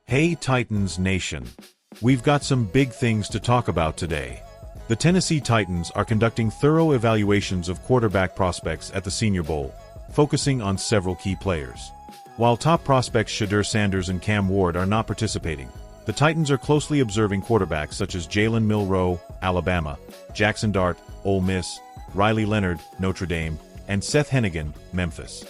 Hey Titans Nation! We've got some big things to talk about today. The Tennessee Titans are conducting thorough evaluations of quarterback prospects at the Senior Bowl, focusing on several key players. While top prospects Shedeur Sanders and Cam Ward are not participating, the Titans are closely observing quarterbacks such as Jalen Milroe, Alabama, Jackson Dart, Ole Miss, Riley Leonard, Notre Dame, and Seth Henigan, Memphis.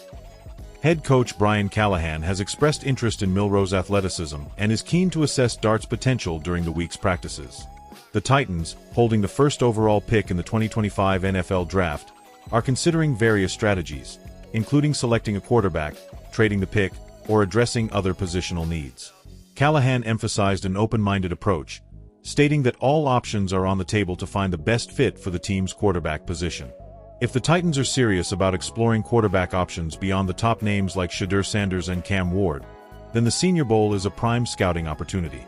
Head coach Brian Callahan has expressed interest in Milroe's athleticism and is keen to assess Dart's potential during the week's practices. The Titans, holding the first overall pick in the 2025 NFL Draft, are considering various strategies, including selecting a quarterback, trading the pick, or addressing other positional needs. Callahan emphasized an open-minded approach, stating that all options are on the table to find the best fit for the team's quarterback position. If the Titans are serious about exploring quarterback options beyond the top names like Shedeur Sanders and Cam Ward, then the Senior Bowl is a prime scouting opportunity.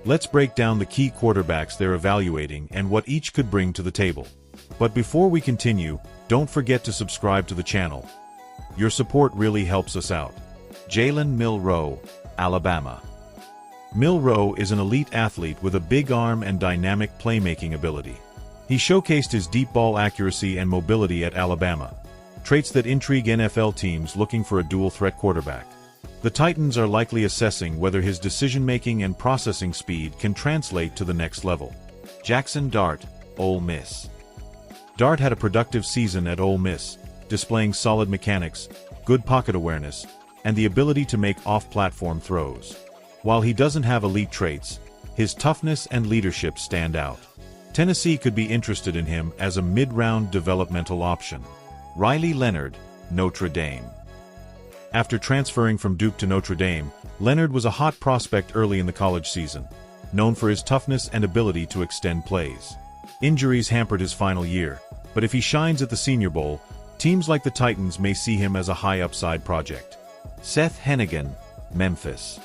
Let's break down the key quarterbacks they're evaluating and what each could bring to the table. But before we continue, don't forget to subscribe to the channel. Your support really helps us out. Jalen Milroe, Alabama. Milroe is an elite athlete with a big arm and dynamic playmaking ability. He showcased his deep ball accuracy and mobility at Alabama, traits that intrigue NFL teams looking for a dual-threat quarterback. The Titans are likely assessing whether his decision-making and processing speed can translate to the next level. Jackson Dart, Ole Miss. Dart had a productive season at Ole Miss, displaying solid mechanics, good pocket awareness, and the ability to make off-platform throws. While he doesn't have elite traits, his toughness and leadership stand out. Tennessee could be interested in him as a mid-round developmental option. Riley Leonard, Notre Dame. After transferring from Duke to Notre Dame, Leonard was a hot prospect early in the college season, known for his toughness and ability to extend plays. Injuries hampered his final year, but if he shines at the Senior Bowl, teams like the Titans may see him as a high-upside project. Seth Henigan, Memphis.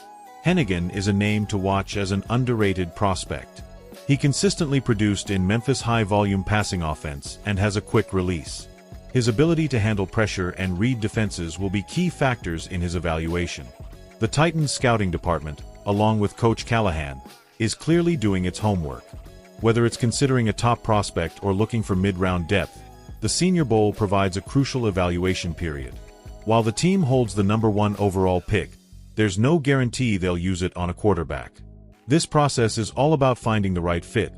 Henigan is a name to watch as an underrated prospect. He consistently produced in Memphis' high-volume passing offense and has a quick release. His ability to handle pressure and read defenses will be key factors in his evaluation. The Titans scouting department, along with Coach Callahan, is clearly doing its homework. Whether it's considering a top prospect or looking for mid-round depth, the Senior Bowl provides a crucial evaluation period. While the team holds the #1 overall pick, there's no guarantee they'll use it on a quarterback. This process is all about finding the right fit,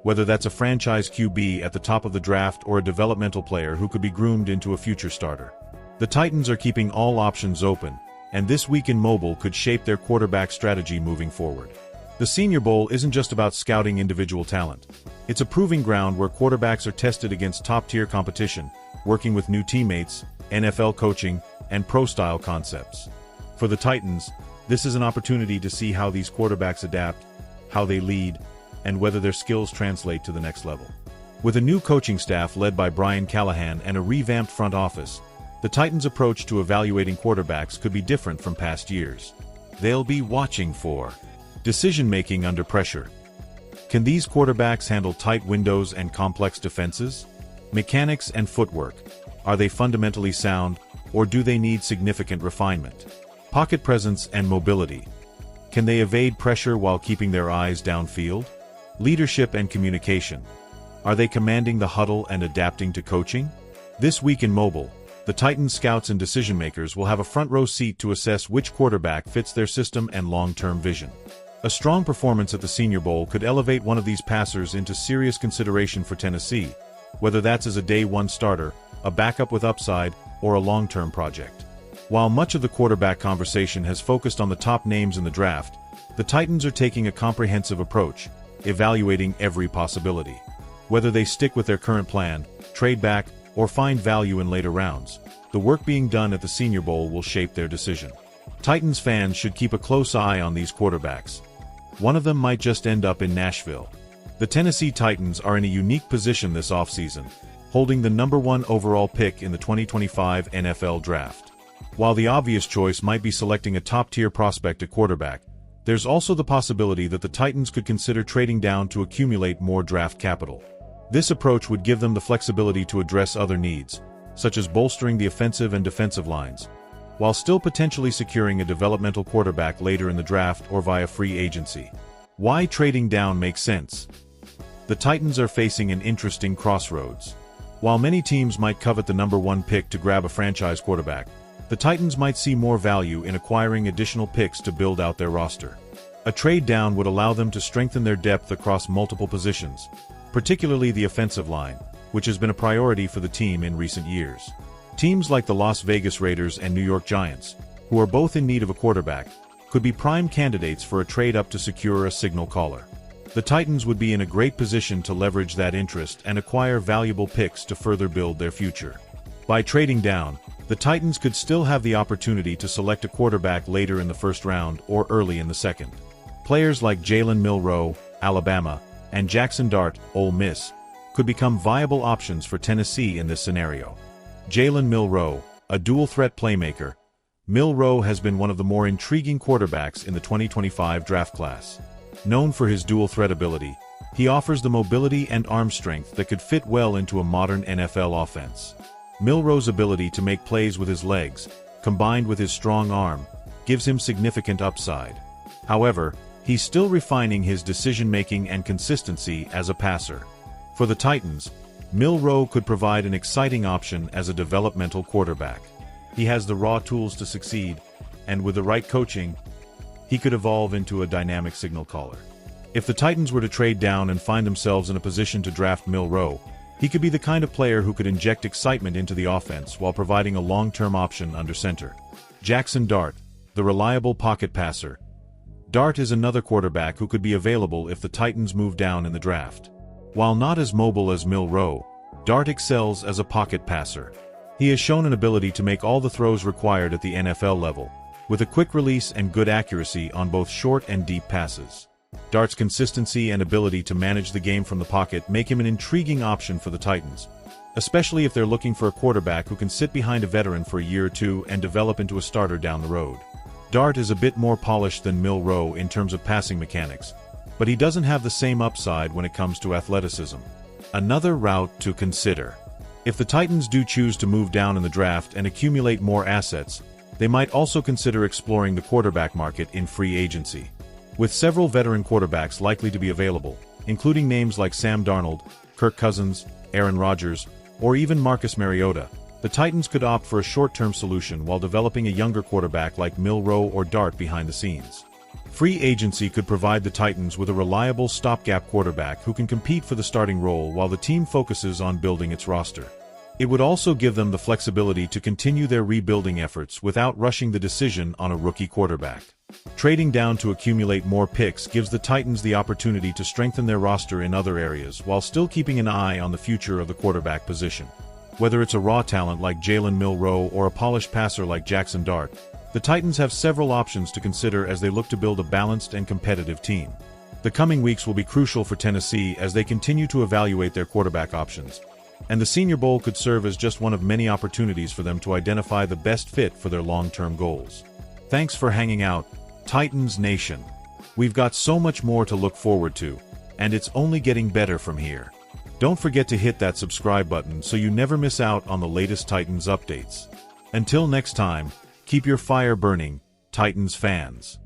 whether that's a franchise QB at the top of the draft or a developmental player who could be groomed into a future starter. The Titans are keeping all options open, and this week in mobile could shape their quarterback strategy moving forward. The Senior Bowl isn't just about scouting individual talent. It's a proving ground where quarterbacks are tested against top-tier competition, working with new teammates, NFL coaching, and pro-style concepts. For the Titans, this is an opportunity to see how these quarterbacks adapt, how they lead, and whether their skills translate to the next level. With a new coaching staff led by Brian Callahan and a revamped front office, the Titans' approach to evaluating quarterbacks could be different from past years. They'll be watching for decision-making under pressure. Can these quarterbacks handle tight windows and complex defenses? Mechanics and footwork. Are they fundamentally sound, or do they need significant refinement? Pocket presence and mobility. Can they evade pressure while keeping their eyes downfield? Leadership and communication. Are they commanding the huddle and adapting to coaching? This week in mobile, the Titans scouts and decision-makers will have a front-row seat to assess which quarterback fits their system and long-term vision. A strong performance at the Senior Bowl could elevate one of these passers into serious consideration for Tennessee, whether that's as a day-one starter, a backup with upside, or a long-term project. While much of the quarterback conversation has focused on the top names in the draft, the Titans are taking a comprehensive approach, evaluating every possibility. Whether they stick with their current plan, trade back, or find value in later rounds, the work being done at the Senior Bowl will shape their decision. Titans fans should keep a close eye on these quarterbacks. One of them might just end up in Nashville. The Tennessee Titans are in a unique position this offseason, holding the #1 overall pick in the 2025 NFL Draft. While the obvious choice might be selecting a top-tier prospect at quarterback, there's also the possibility that the Titans could consider trading down to accumulate more draft capital. This approach would give them the flexibility to address other needs, such as bolstering the offensive and defensive lines, while still potentially securing a developmental quarterback later in the draft or via free agency. Why trading down makes sense? The Titans are facing an interesting crossroads. While many teams might covet the number 1 pick to grab a franchise quarterback, the Titans might see more value in acquiring additional picks to build out their roster. A trade down would allow them to strengthen their depth across multiple positions, particularly the offensive line, which has been a priority for the team in recent years. Teams like the Las Vegas Raiders and New York Giants, who are both in need of a quarterback, could be prime candidates for a trade up to secure a signal caller. The Titans would be in a great position to leverage that interest and acquire valuable picks to further build their future. By trading down, the Titans could still have the opportunity to select a quarterback later in the first round or early in the second. Players like Jalen Milroe, Alabama, and Jackson Dart, Ole Miss, could become viable options for Tennessee in this scenario. Jalen Milroe, a dual-threat playmaker, Milroe has been one of the more intriguing quarterbacks in the 2025 draft class. Known for his dual-threat ability, he offers the mobility and arm strength that could fit well into a modern NFL offense. Milroe's ability to make plays with his legs, combined with his strong arm, gives him significant upside. However, he's still refining his decision-making and consistency as a passer. For the Titans, Milroe could provide an exciting option as a developmental quarterback. He has the raw tools to succeed, and with the right coaching, he could evolve into a dynamic signal caller. If the Titans were to trade down and find themselves in a position to draft Milroe, he could be the kind of player who could inject excitement into the offense while providing a long-term option under center. Jackson Dart, the reliable pocket passer. Dart is another quarterback who could be available if the Titans move down in the draft. While not as mobile as Milroe, Dart excels as a pocket passer. He has shown an ability to make all the throws required at the NFL level, with a quick release and good accuracy on both short and deep passes. Dart's consistency and ability to manage the game from the pocket make him an intriguing option for the Titans, especially if they're looking for a quarterback who can sit behind a veteran for a year or two and develop into a starter down the road. Dart is a bit more polished than Milroe in terms of passing mechanics, but he doesn't have the same upside when it comes to athleticism. Another route to consider. If the Titans do choose to move down in the draft and accumulate more assets, they might also consider exploring the quarterback market in free agency. With several veteran quarterbacks likely to be available, including names like Sam Darnold, Kirk Cousins, Aaron Rodgers, or even Marcus Mariota, the Titans could opt for a short-term solution while developing a younger quarterback like Milroe or Dart behind the scenes. Free agency could provide the Titans with a reliable stopgap quarterback who can compete for the starting role while the team focuses on building its roster. It would also give them the flexibility to continue their rebuilding efforts without rushing the decision on a rookie quarterback. Trading down to accumulate more picks gives the Titans the opportunity to strengthen their roster in other areas while still keeping an eye on the future of the quarterback position. Whether it's a raw talent like Jalen Milroe or a polished passer like Jackson Dart, the Titans have several options to consider as they look to build a balanced and competitive team. The coming weeks will be crucial for Tennessee as they continue to evaluate their quarterback options, and the Senior Bowl could serve as just one of many opportunities for them to identify the best fit for their long-term goals. Thanks for hanging out, Titans Nation. We've got so much more to look forward to, and it's only getting better from here. Don't forget to hit that subscribe button so you never miss out on the latest Titans updates. Until next time, keep your fire burning, Titans fans.